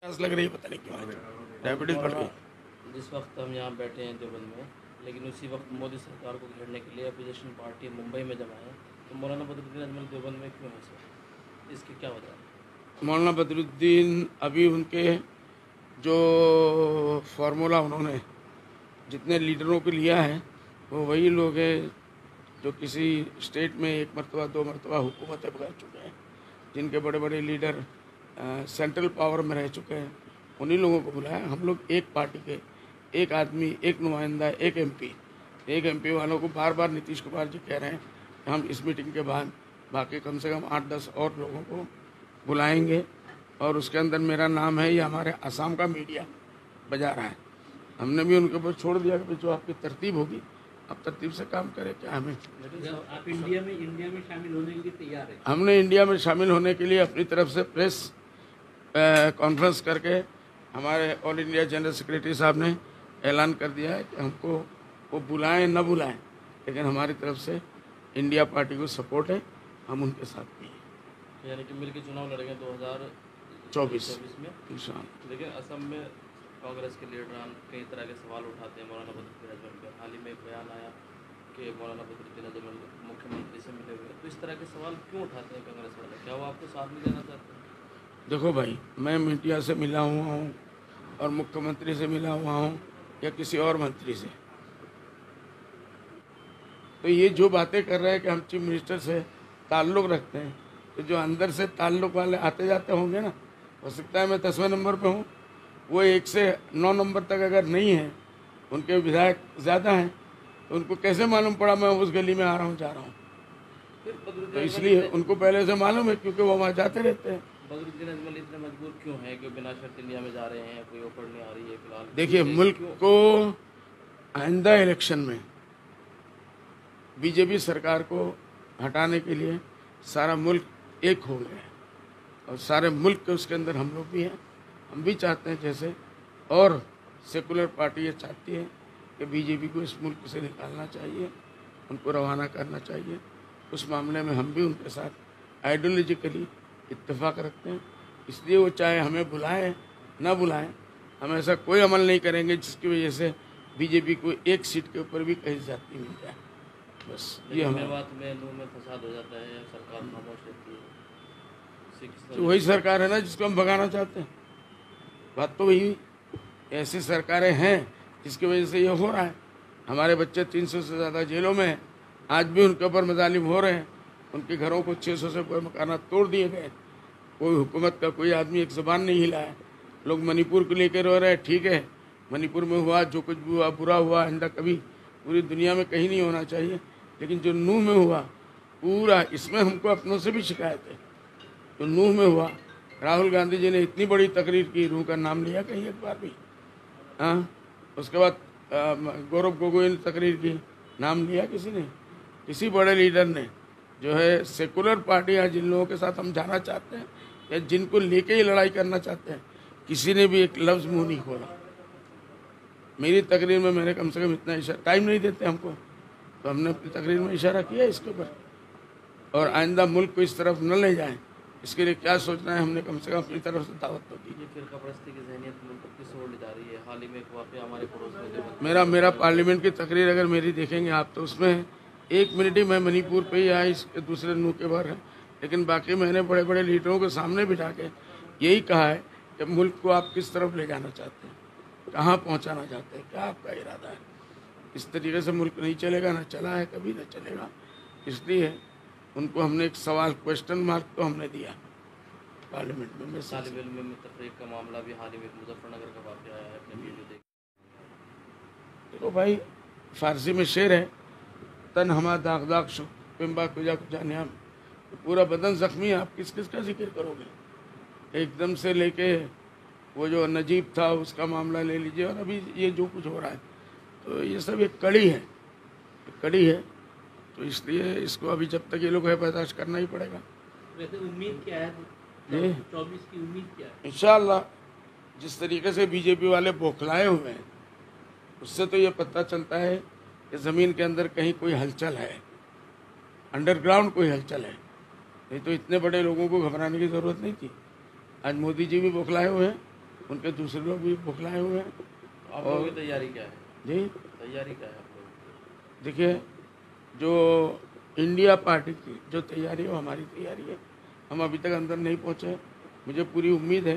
प्यास लग रही है, पता नहीं क्यों आज डायबिटीज बढ़ गई। जिस वक्त हम यहाँ बैठे हैं देवबंद में, लेकिन उसी वक्त मोदी सरकार को घेरने के लिए अपोजिशन पार्टी मुंबई में जमा है, तो मौलाना बदरुद्दीन अजमल देवबंद में क्यों है सर? इसकी क्या वजह है? मौलाना बदरुद्दीन अभी उनके जो फार्मूला उन्होंने जितने लीडरों को लिया है वो वही लोग हैं जो किसी स्टेट में एक मरतबा दो मरतबा हुकूमतें कर चुके हैं, जिनके बड़े बड़े लीडर सेंट्रल पावर में रह चुके हैं। उन्हीं लोगों को बुलाया। हम लोग एक पार्टी के एक आदमी, एक नुमाइंदा, एक एमपी वालों को बार बार नीतीश कुमार जी कह रहे हैं कि हम इस मीटिंग के बाद बाकी कम से कम 8-10 और लोगों को बुलाएंगे और उसके अंदर मेरा नाम है। ये हमारे असम का मीडिया बजा रहा है। हमने भी उनके ऊपर छोड़ दिया कि जो आपकी तरतीब होगी आप तरतीब से काम करें। क्या हमें आप इंडिया में शामिल होने के लिए तैयार है? हमने इंडिया में शामिल होने के लिए अपनी तरफ से प्रेस कॉन्फ्रेंस करके हमारे ऑल इंडिया जनरल सेक्रेटरी साहब ने ऐलान कर दिया है कि हमको वो बुलाएं न बुलाएं, लेकिन हमारी तरफ से इंडिया पार्टी को सपोर्ट है, हम उनके साथ भी हैं। यानी कि मिलकर चुनाव लड़ेंगे 2024 में इंशाअल्लाह। लेकिन असम में कांग्रेस के लीडरान कई तरह के सवाल उठाते हैं मौलाना बदरुद्दीन अजमल पर। हाल ही में एक बयान आया कि मौलाना बदरुद्दीन अजमल मुख्यमंत्री से मिले हुए, तो इस तरह के सवाल क्यों उठाते हैं कांग्रेस वाले? क्या वो आपको साथ में देना चाहते हैं? देखो भाई, मैं मीडिया से मिला हुआ हूँ और मुख्यमंत्री से मिला हुआ हूँ या किसी और मंत्री से, तो ये जो बातें कर रहे हैं कि हम चीफ मिनिस्टर से ताल्लुक़ रखते हैं, तो जो अंदर से ताल्लुक़ वाले आते जाते होंगे ना, हो सकता है मैं 10वें नंबर पे हूँ, वो 1 से 9 नंबर तक अगर नहीं है, उनके विधायक ज़्यादा हैं, तो उनको कैसे मालूम पड़ा मैं उस गली में आ रहा हूँ जा रहा हूँ? तो इसलिए उनको पहले से मालूम है, क्योंकि वो वहाँ जाते रहते हैं। बदरुद्दीन अजमल इतने मजबूर क्यों है कि बिना शर्त इंडिया में जा रहे हैं? कोई ऑफर नहीं आ रही है फिलहाल? देखिए, मुल्क को आइंदा इलेक्शन में बीजेपी सरकार को हटाने के लिए सारा मुल्क एक हो गया है और सारे मुल्क के उसके अंदर हम लोग भी हैं। हम भी चाहते हैं जैसे और सेकुलर पार्टी ये चाहती है कि बीजेपी को इस मुल्क से निकालना चाहिए, उनको रवाना करना चाहिए। उस मामले में हम भी उनके साथ आइडियोलॉजिकली इत्तेफाक रखते हैं। इसलिए वो चाहे हमें बुलाएं ना बुलाएं, हम ऐसा कोई अमल नहीं करेंगे जिसकी वजह से बीजेपी को एक सीट के ऊपर भी कहीं जाती मिल जाए। बस ये हमें बात में नूह में फसाद हो जाता है, सरकार खामोश रहती है। तो वही सरकार है ना जिसको हम भगाना चाहते हैं। बात तो वही, ऐसी सरकारें हैं जिसकी वजह से ये हो रहा है। हमारे बच्चे 300 से ज़्यादा जेलों में हैं, आज भी उनके ऊपर मजालिम हो रहे हैं। उनके घरों को 600 से ऊपर मकानात तोड़ दिए गए। कोई हुकूमत का कोई आदमी एक ज़बान नहीं हिला है। लोग मणिपुर को लेकर रो रहे हैं, ठीक है, मणिपुर में हुआ जो कुछ भी हुआ बुरा हुआ, आइंदा कभी पूरी दुनिया में कहीं नहीं होना चाहिए। लेकिन जो नूह में हुआ पूरा, इसमें हमको अपनों से भी शिकायत है। जो नूह में हुआ, राहुल गांधी जी ने इतनी बड़ी तकरीर की, रूह का नाम लिया कहीं एक बार भी? हाँ, उसके बाद गौरव गोगोई ने तकरीर की, नाम लिया किसी ने? किसी बड़े लीडर ने? जो है सेकुलर पार्टियां जिन लोगों के साथ हम जाना चाहते हैं या जिनको लेके ही लड़ाई करना चाहते हैं, किसी ने भी एक लफ्ज़ मुंह नहीं खोला। मेरी तकरीर में मैंने कम से कम इतना इशारा, टाइम नहीं देते हमको, तो हमने अपनी तकरीर में इशारा किया इसके ऊपर। और आइंदा मुल्क को इस तरफ न ले जाएं, इसके लिए क्या सोचना है, हमने कम से कम अपनी तरफ से दावत तो दी। ये फिरका परस्ती की ज़हनियत मुल्क को किस ओर ले जा रही है? हाल ही में एक वाक़या हमारे पड़ोस में मेरा पार्लियामेंट की तकरीर अगर मेरी देखेंगे आप, तो उसमें 1 मिनट ही मैं मणिपुर पे ही आया, इसके दूसरे नूह के बार है। लेकिन बाकी मैंने बड़े बड़े लीडरों के सामने बिठा के यही कहा है कि मुल्क को आप किस तरफ ले जाना चाहते हैं, कहाँ पहुँचाना चाहते हैं, क्या आपका इरादा है। इस तरीके से मुल्क नहीं चलेगा, ना चला है, कभी ना चलेगा। इसलिए उनको हमने एक सवाल, क्वेश्चन मार्क तो हमने दिया पार्लियामेंट में। तालिब इल्म में तफरीक का मामला भी हाल ही में मुजफ्फरनगर का वाक़या आया है, अपने वीडियो देख। देखो भाई, फारसी में शेर है, तन हमा दाग दाग शो पिम्बा कुजा कुजा न्याम, पूरा बदन जख्मी है, आप किस किस का जिक्र करोगे? एकदम से लेके वो जो नजीब था उसका मामला ले लीजिए, और अभी ये जो कुछ हो रहा है, तो ये सब एक कड़ी है, तो इसलिए इसको अभी जब तक ये लोग है बर्दाश्त करना ही पड़ेगा। वैसे उम्मीद क्या है 24 की उम्मीद क्या है? इंशाअल्लाह जिस तरीके से बीजेपी वाले बौखलाए हुए हैं, उससे तो ये पता चलता है कि ज़मीन के अंदर कहीं कोई हलचल है, अंडरग्राउंड कोई हलचल है। नहीं तो इतने बड़े लोगों को घबराने की ज़रूरत नहीं थी। आज मोदी जी भी बौखलाए हुए हैं, उनके दूसरे लोग भी बुखलाए हुए हैं। आप लोगों की तैयारी क्या है? जी तैयारी क्या है आप लोगों की? देखिए, जो इंडिया पार्टी की जो तैयारी है वो हमारी तैयारी है। हम अभी तक अंदर नहीं पहुंचे। मुझे पूरी उम्मीद है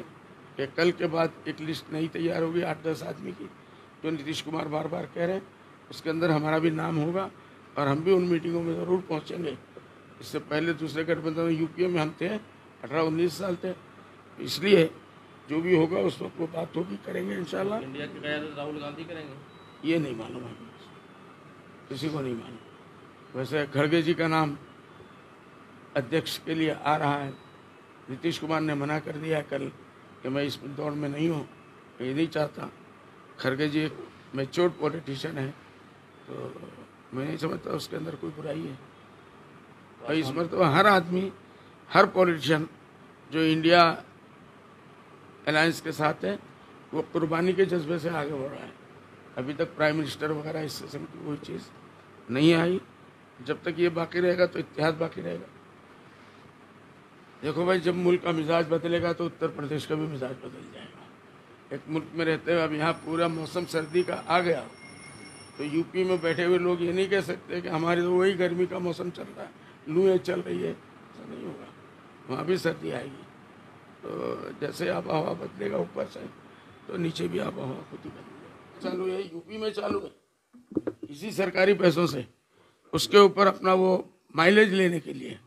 कि कल के बाद एक लिस्ट नहीं तैयार होगी 8-10 आदमी की, जो नीतीश कुमार बार बार कह रहे हैं, उसके अंदर हमारा भी नाम होगा और हम भी उन मीटिंगों में ज़रूर पहुंचेंगे। इससे पहले दूसरे गठबंधन में यूपीए में हम थे, 18-19 साल थे, इसलिए जो भी होगा उस वक्त वो बात होगी, करेंगे इंशाल्लाह। इंडिया की क़यादत राहुल गांधी करेंगे? ये नहीं मालूम है, किसी को नहीं मालूम। वैसे खड़गे जी का नाम अध्यक्ष के लिए आ रहा है। नीतीश कुमार ने मना कर दिया कल कि मैं इस दौड़ में नहीं हूँ, मैं ये नहीं चाहता। खड़गे जी एक मैच्योर पॉलिटिशियन है, तो मैं नहीं समझता उसके अंदर कोई बुराई है। और इस मरतबा हर आदमी, हर पॉलिटिशियन जो इंडिया अलायंस के साथ है, वो कुर्बानी के जज्बे से आगे बढ़ रहा है। अभी तक प्राइम मिनिस्टर वगैरह इस किस्म की कोई चीज़ नहीं आई। जब तक ये बाकी रहेगा तो इतिहाद बाकी रहेगा। देखो भाई, जब मुल्क का मिजाज बदलेगा तो उत्तर प्रदेश का भी मिजाज बदल जाएगा। एक मुल्क में रहते हुए अब यहाँ पूरा मौसम सर्दी का आ गया, तो यूपी में बैठे हुए लोग ये नहीं कह सकते कि हमारे तो वही गर्मी का मौसम चल रहा है, लूएँ चल रही है। ऐसा नहीं होगा, वहाँ भी सर्दी आएगी। तो जैसे आब हवा बदलेगा ऊपर से, तो नीचे भी आब हवा खुद ही बदलेगा। चालू है, यूपी में चालू है, इसी सरकारी पैसों से। उसके ऊपर अपना वो माइलेज लेने के लिए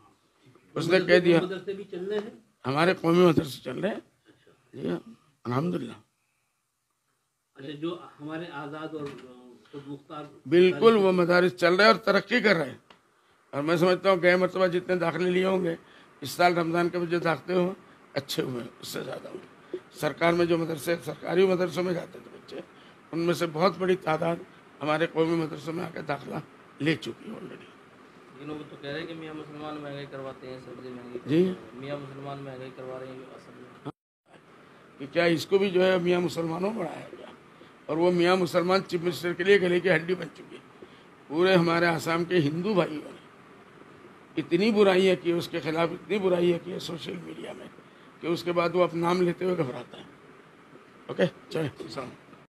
उसने कह दिया मदरसे भी चल रहे हैं, हमारे कौमी मदरसे चल रहे हैं। जी हाँ, अल्हम्दुलिल्लाह। अच्छा, जो हमारे आज़ाद और खुद मुख्तार, बिल्कुल वो मदारिस चल रहे हैं और तरक्की कर रहे हैं। और मैं समझता हूँ गए मरतबा जितने दाखिले लिए होंगे, इस साल रमज़ान के जो दाखिले हुए अच्छे हुए, उससे ज़्यादा हुए। सरकार में जो मदरसे, सरकारी मदरसों में जाते थे बच्चे, उनमें से बहुत बड़ी तादाद हमारे कौमी मदरसों में आकर दाखिला ले चुकी है ऑलरेडी। लोग तो कह रहे हैं कि मियाँ मुसलमान महंगाई करवाते हैं, सब्जी महंगी जी, मियाँ मुसलमान महंगाई करवा रहे हैं असल में। कि क्या इसको भी जो है मियाँ मुसलमानों बढ़ाया गया, और वो मियाँ मुसलमान चीफ मिनिस्टर के लिए गले की हड्डी बन चुकी है। पूरे हमारे आसाम के हिंदू भाइयों ने इतनी बुराइयाँ की, उसके खिलाफ इतनी बुराइयाँ की है सोशल मीडिया में, कि उसके बाद वो अपना नाम लेते हुए घबराता है। ओके, चले।